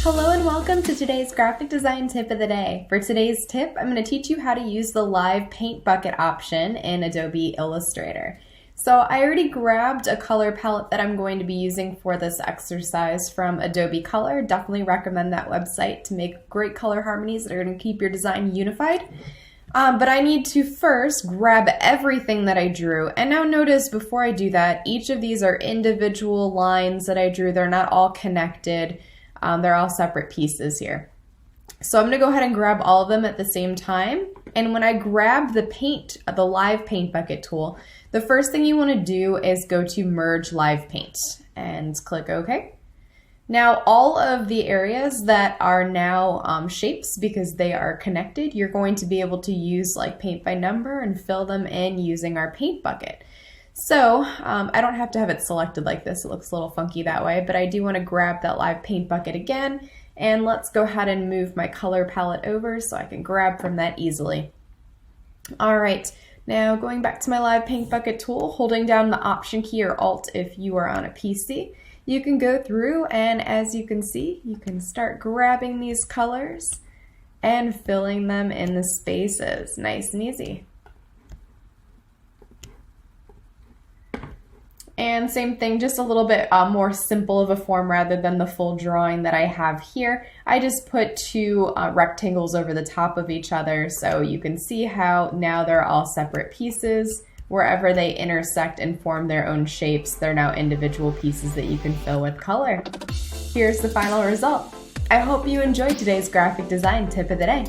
Hello and welcome to today's graphic design tip of the day. For today's tip, I'm going to teach you how to use the live paint bucket option in Adobe Illustrator. So I already grabbed a color palette that I'm going to be using for this exercise from Adobe Color. Definitely recommend that website to make great color harmonies that are going to keep your design unified. But I need to first grab everything that I drew. And now notice before I do that, each of these are individual lines that I drew. They're not all connected. They're all separate pieces here. So I'm gonna go ahead and grab all of them at the same time. And when I grab the live paint bucket tool, the first thing you wanna do is go to Merge Live Paint and click OK. Now all of the areas that are now shapes, because they are connected, you're going to be able to use like paint by number and fill them in using our paint bucket. So I don't have to have it selected like this, it looks a little funky that way, but I do want to grab that live paint bucket again, and let's go ahead and move my color palette over so I can grab from that easily. Alright, now going back to my live paint bucket tool, holding down the Option key or Alt if you are on a PC, you can go through and as you can see, you can start grabbing these colors and filling them in the spaces, nice and easy. And same thing, just a little bit more simple of a form rather than the full drawing that I have here. I just put two rectangles over the top of each other so you can see how now they're all separate pieces. Wherever they intersect and form their own shapes, they're now individual pieces that you can fill with color. Here's the final result. I hope you enjoyed today's graphic design tip of the day.